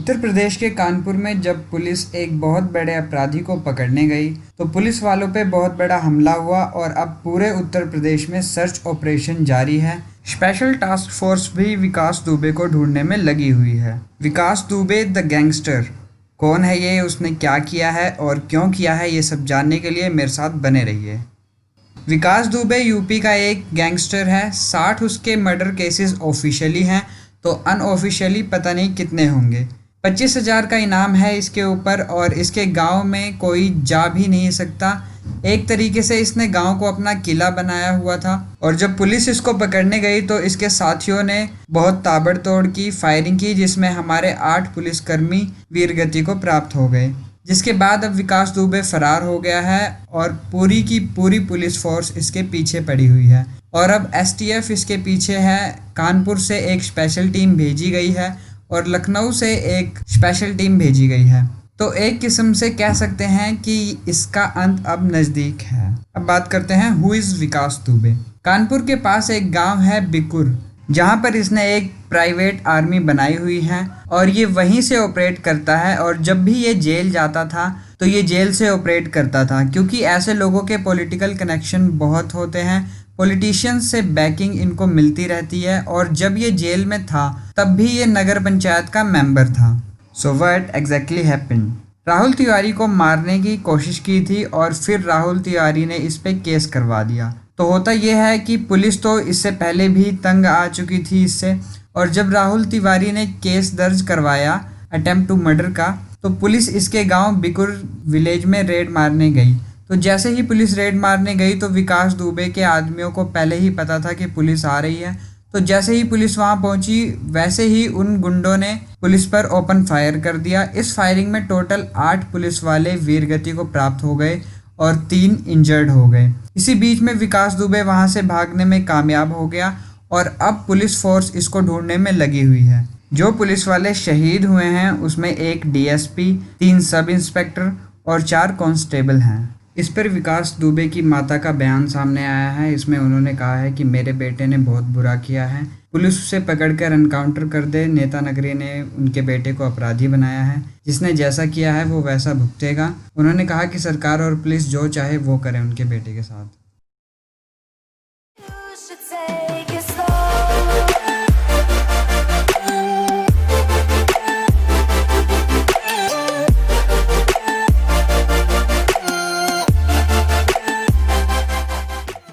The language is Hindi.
उत्तर प्रदेश के कानपुर में जब पुलिस एक बहुत बड़े अपराधी को पकड़ने गई तो पुलिस वालों पे बहुत बड़ा हमला हुआ और अब पूरे उत्तर प्रदेश में सर्च ऑपरेशन जारी है। स्पेशल टास्क फोर्स भी विकास दुबे को ढूंढने में लगी हुई है। विकास दुबे द गैंगस्टर कौन है, ये उसने क्या किया है और क्यों किया है, ये सब जानने के लिए मेरे साथ बने रहिए। विकास दुबे यूपी का एक गैंगस्टर है। 60 उसके मर्डर केसेस ऑफिशियली हैं तो अनऑफिशियली पता नहीं कितने होंगे। 25,000 का इनाम है इसके ऊपर और इसके गांव में कोई जा भी नहीं सकता। एक तरीके से इसने गांव को अपना किला बनाया हुआ था और जब पुलिस इसको पकड़ने गई तो इसके साथियों ने बहुत ताबड़तोड़ की फायरिंग की, जिसमें हमारे 8 पुलिसकर्मी वीरगति को प्राप्त हो गए। जिसके बाद अब विकास दुबे फरार हो गया है और पूरी की पूरी पुलिस फोर्स इसके पीछे पड़ी हुई है और अब एसटीएफ इसके पीछे है। कानपुर से एक स्पेशल टीम भेजी गई है और लखनऊ से एक स्पेशल टीम भेजी गई है। तो एक किस्म से कह सकते हैं कि इसका अंत अब नज़दीक है। अब बात करते हैं हु इज़ विकास दुबे। कानपुर के पास एक गांव है बिकुर, जहां पर इसने एक प्राइवेट आर्मी बनाई हुई है और ये वहीं से ऑपरेट करता है। और जब भी ये जेल जाता था तो ये जेल से ऑपरेट करता था, क्योंकि ऐसे लोगों के पॉलिटिकल कनेक्शन बहुत होते हैं। पॉलिटिशियंस से बैकिंग इनको मिलती रहती है और जब ये जेल में था तब भी ये नगर पंचायत का मेंबर था। So what exactly happened? Rahul Tiwari को मारने की कोशिश की थी और फिर राहुल तिवारी ने इस पे केस करवा दिया। तो होता यह है कि पुलिस तो इससे पहले भी तंग आ चुकी थी इससे, और जब राहुल तिवारी ने केस दर्ज करवाया अटेम्प्ट टू मर्डर का तो पुलिस इसके गांव बिकुर विलेज में रेड मारने गई। तो जैसे ही पुलिस रेड मारने गई तो विकास दुबे के आदमियों को पहले ही पता था कि पुलिस आ रही है। तो जैसे ही पुलिस वहां पहुंची वैसे ही उन गुंडों ने पुलिस पर ओपन फायर कर दिया। इस फायरिंग में टोटल 8 पुलिस वाले वीरगति को प्राप्त हो गए और 3 इंजर्ड हो गए। इसी बीच में विकास दुबे वहां से भागने में कामयाब हो गया और अब पुलिस फोर्स इसको ढूंढने में लगी हुई है। जो पुलिस वाले शहीद हुए हैं उसमें एक डीएसपी, 3 सब इंस्पेक्टर और 4 कांस्टेबल हैं। इस पर विकास दुबे की माता का बयान सामने आया है। इसमें उन्होंने कहा है कि मेरे बेटे ने बहुत बुरा किया है, पुलिस उसे पकड़कर एनकाउंटर कर दे। नेता नगरी ने उनके बेटे को अपराधी बनाया है, जिसने जैसा किया है वो वैसा भुगतेगा। उन्होंने कहा कि सरकार और पुलिस जो चाहे वो करे उनके बेटे के साथ।